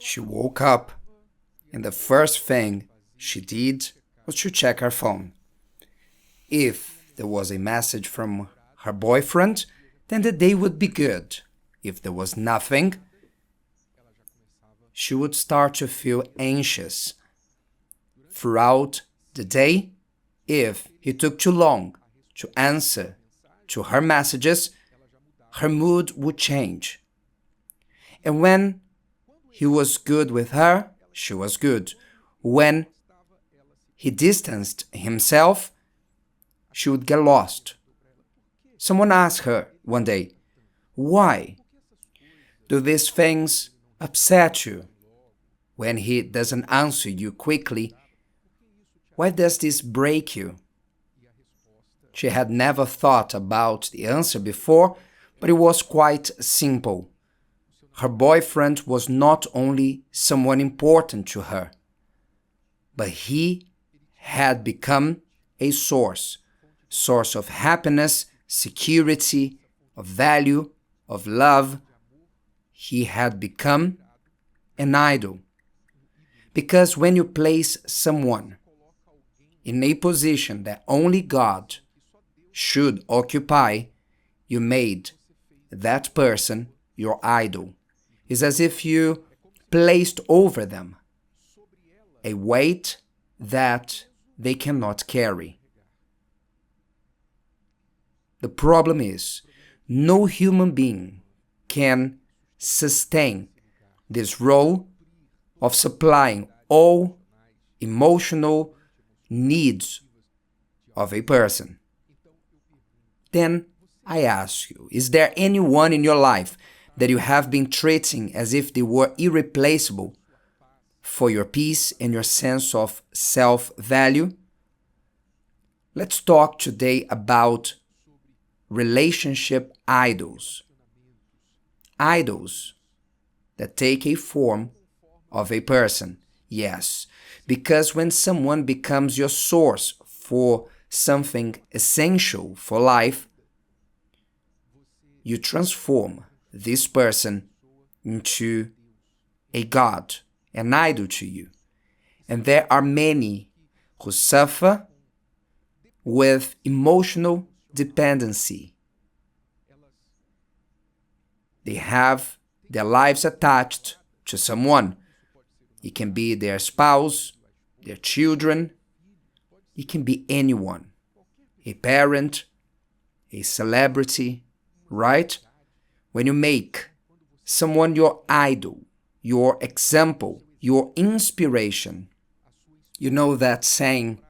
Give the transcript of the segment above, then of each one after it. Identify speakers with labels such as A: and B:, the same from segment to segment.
A: She woke up, and the first thing she did was to check her phone. If there was a message from her boyfriend, then the day would be good. If there was nothing, she would start to feel anxious. Throughout the day, if he took too long to answer to her messages, her mood would change. And when he was good with her, she was good. When he distanced himself, she would get lost. Someone asked her one day, "Why do these things upset you? When he doesn't answer you quickly, why does this break you?" She had never thought about the answer before, but it was quite simple. Her boyfriend was not only someone important to her, but he had become a source of happiness, security, of value, of love. He had become an idol. Because when you place someone in a position that only God should occupy, you made that person your idol. It's as if you placed over them a weight that they cannot carry. The problem is, no human being can sustain this role of supplying all emotional needs of a person. Then I ask you, is there anyone in your life that you have been treating as if they were irreplaceable for your peace and your sense of self-value? Let's talk today about relationship idols. Idols that take a form of a person. Yes, because when someone becomes your source for something essential for life, you transform this person into a god, an idol to you. And there are many who suffer with emotional dependency. They have their lives attached to someone. It can be their spouse, their children. It can be anyone. A parent, a celebrity, right? When you make someone your idol, your example, your inspiration, you know that saying,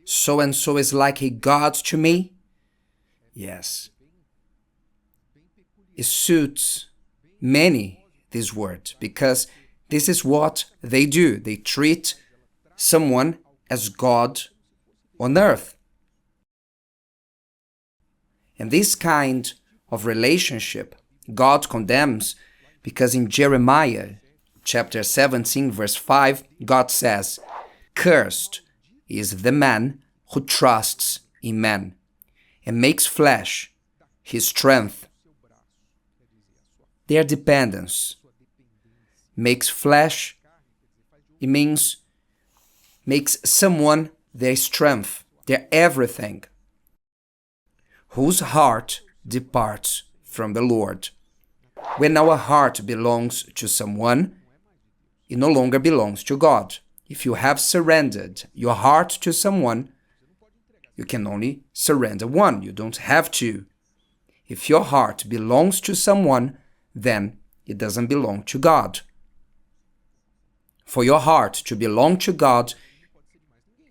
A: "So-and-so is like a god to me"? Yes. It suits many, this word, because this is what they do. They treat someone as God on earth. And this kind of relationship God condemns, because in Jeremiah chapter 17 verse 5, God says, "Cursed is the man who trusts in man and makes flesh his strength." Their dependence makes flesh, it means makes someone their strength, their everything, whose heart departs from the Lord. When our heart belongs to someone, it no longer belongs to God. If you have surrendered your heart to someone, you can only surrender one. You don't have two. If your heart belongs to someone, then it doesn't belong to God. For your heart to belong to God,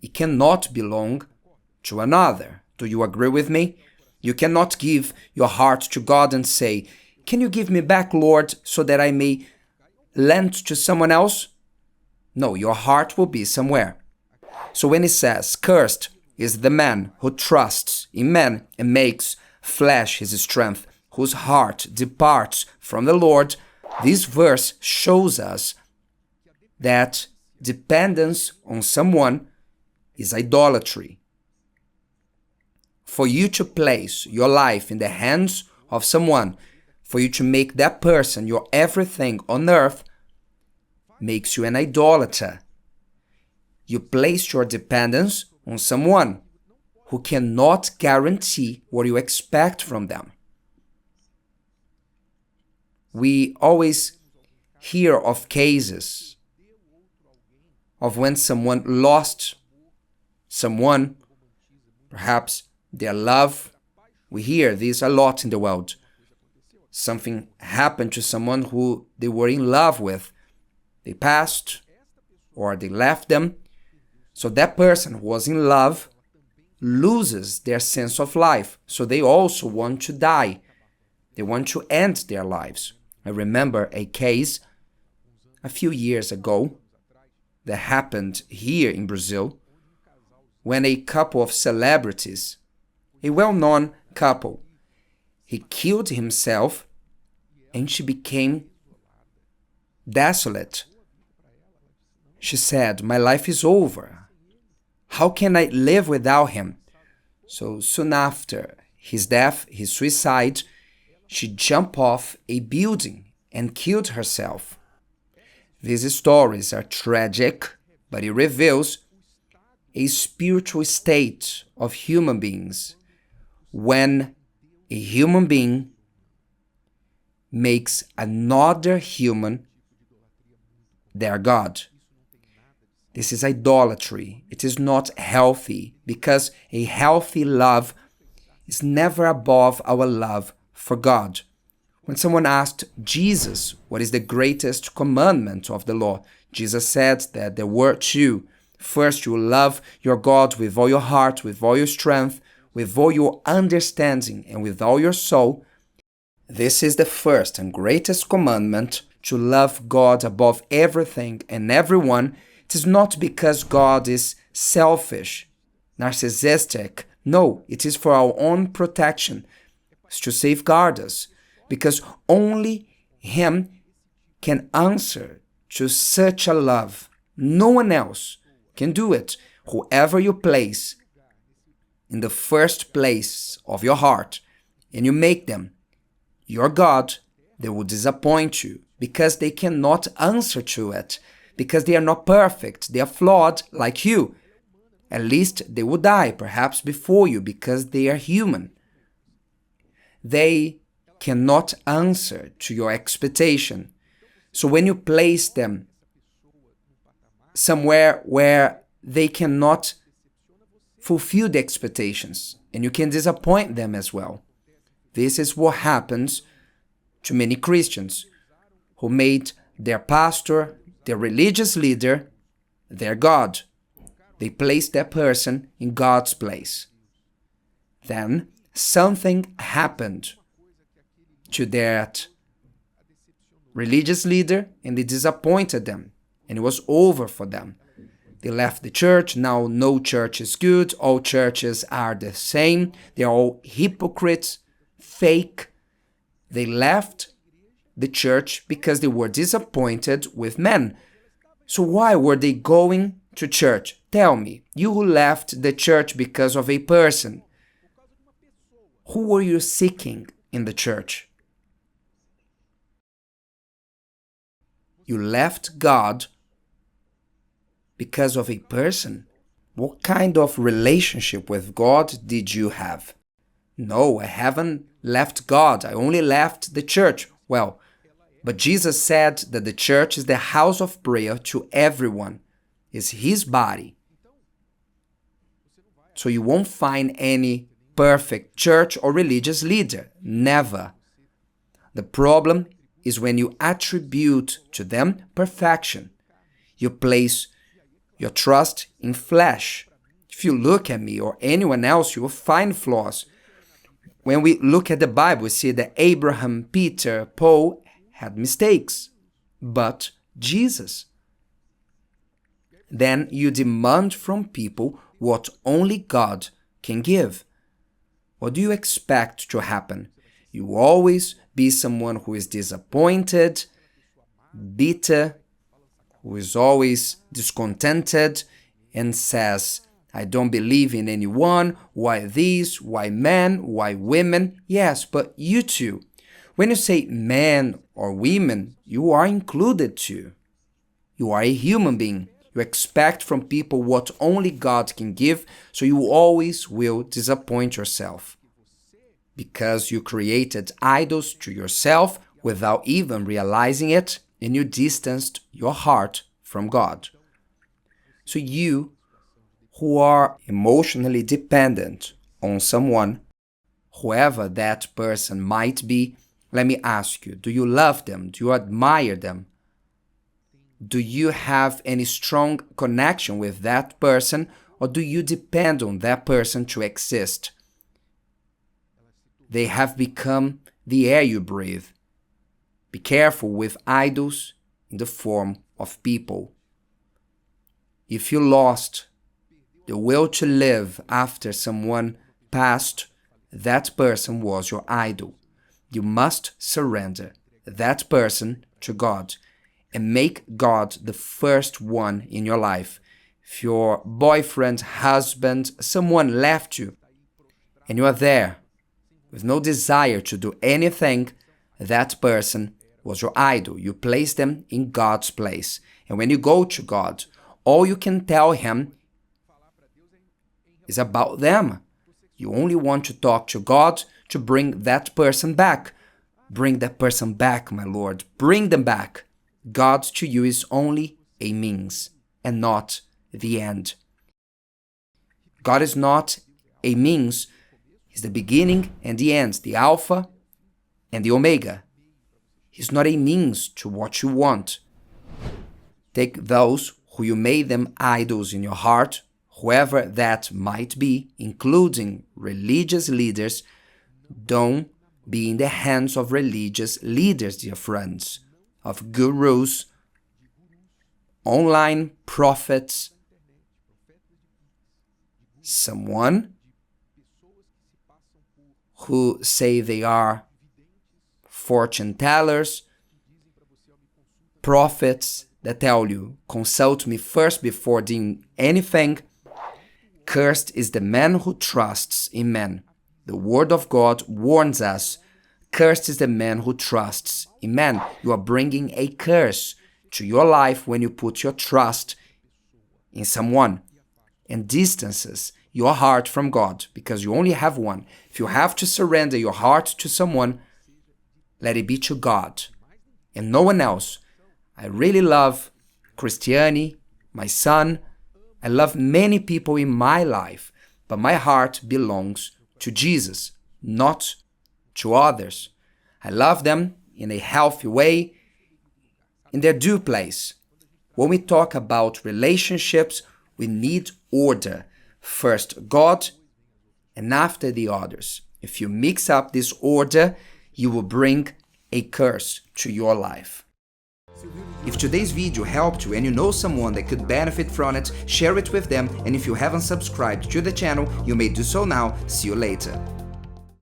A: it cannot belong to another. Do you agree with me? You cannot give your heart to God and say, "Can you give me back, Lord, so that I may lend to someone else?" No, your heart will be somewhere. So when it says, "Cursed is the man who trusts in man and makes flesh his strength, whose heart departs from the Lord," this verse shows us that dependence on someone is idolatry. For you to place your life in the hands of someone, for you to make that person your everything on earth, makes you an idolater. You place your dependence on someone who cannot guarantee what you expect from them. We always hear of cases of when someone lost someone, perhaps their love. We hear this a lot in the world. Something happened to someone who they were in love with. They passed or they left them. So that person who was in love loses their sense of life. So they also want to die. They want to end their lives. I remember a case a few years ago that happened here in Brazil when a couple of celebrities, a well-known couple, he killed himself and she became desolate. She said, "My life is over. How can I live without him?" So soon after his death, his suicide, she jumped off a building and killed herself. These stories are tragic, but it reveals a spiritual state of human beings when a human being makes another human their God. This is idolatry. It is not healthy, because a healthy love is never above our love for God. When someone asked Jesus what is the greatest commandment of the law, Jesus said that there were two. First, you love your God with all your heart, with all your strength, with all your understanding, and with all your soul. This is the first and greatest commandment, to love God above everything and everyone. It is not because God is selfish, narcissistic. No, it is for our own protection. It's to safeguard us, because only Him can answer to such a love. No one else can do it. Whoever you place in the first place of your heart and you make them your God, they will disappoint you, because they cannot answer to it, because they are not perfect, they are flawed like you. At least they will die, perhaps before you, because they are human. They cannot answer to your expectation. So when you place them somewhere where they cannot fulfill the expectations, and you can disappoint them as well. This is what happens to many Christians who made their pastor, their religious leader, their God. They placed that person in God's place. Then something happened to that religious leader, and they disappointed them, and it was over for them. They left the church. Now no church is good. All churches are the same. They are all hypocrites, fake. They left the church because they were disappointed with men. So why were they going to church? Tell me, you who left the church because of a person, who were you seeking in the church? You left God because of a person? What kind of relationship with God did you have? No, I haven't left God. I only left the church. Well, but Jesus said that the church is the house of prayer to everyone. It's His body. So you won't find any perfect church or religious leader. Never. The problem is when you attribute to them perfection. You place your trust in flesh. If you look at me or anyone else, you will find flaws. When we look at the Bible, we see that Abraham, Peter, Paul had mistakes, but Jesus. Then you demand from people what only God can give. What do you expect to happen? You will always be someone who is disappointed, bitter, who is always discontented and says, I don't believe in anyone. Why these? Why men? Why women? Yes, but you too. When you say men or women, you are included too. You are a human being. You expect from people what only God can give, so you always will disappoint yourself. Because you created idols to yourself without even realizing it, and you distanced your heart from God. So you, who are emotionally dependent on someone, whoever that person might be, let me ask you, do you love them? Do you admire them? Do you have any strong connection with that person, or do you depend on that person to exist? They have become the air you breathe. Be careful with idols in the form of people. If you lost the will to live after someone passed, that person was your idol. You must surrender that person to God and make God the first one in your life. If your boyfriend, husband, someone left you, and you are there with no desire to do anything, that person was your idol. You placed them in God's place. And when you go to God, all you can tell Him is about them. You only want to talk to God to bring that person back. Bring that person back, my Lord. Bring them back. God to you is only a means and not the end. God is not a means. He's the beginning and the end, the Alpha and the Omega. He's not a means to what you want. Take those who you made them idols in your heart, whoever that might be, including religious leaders. Don't be in the hands of religious leaders, dear friends, of gurus, online prophets, someone who say they are fortune tellers, prophets that tell you, consult me first before doing anything. Cursed is the man who trusts in man. The word of God warns us, cursed is the man who trusts in man. You are bringing a curse to your life when you put your trust in someone, and distances your heart from God, because you only have one. If you have to surrender your heart to someone, let it be to God and no one else. I really love Christiane, my son. I love many people in my life, but my heart belongs to Jesus, not to others. I love them in a healthy way, in their due place. When we talk about relationships, we need order. First God, and after the others. If you mix up this order, you will bring a curse to your life. If today's video helped you and you know someone that could benefit from it, share it with them, and if you haven't subscribed to the channel, you may do so now. See you later.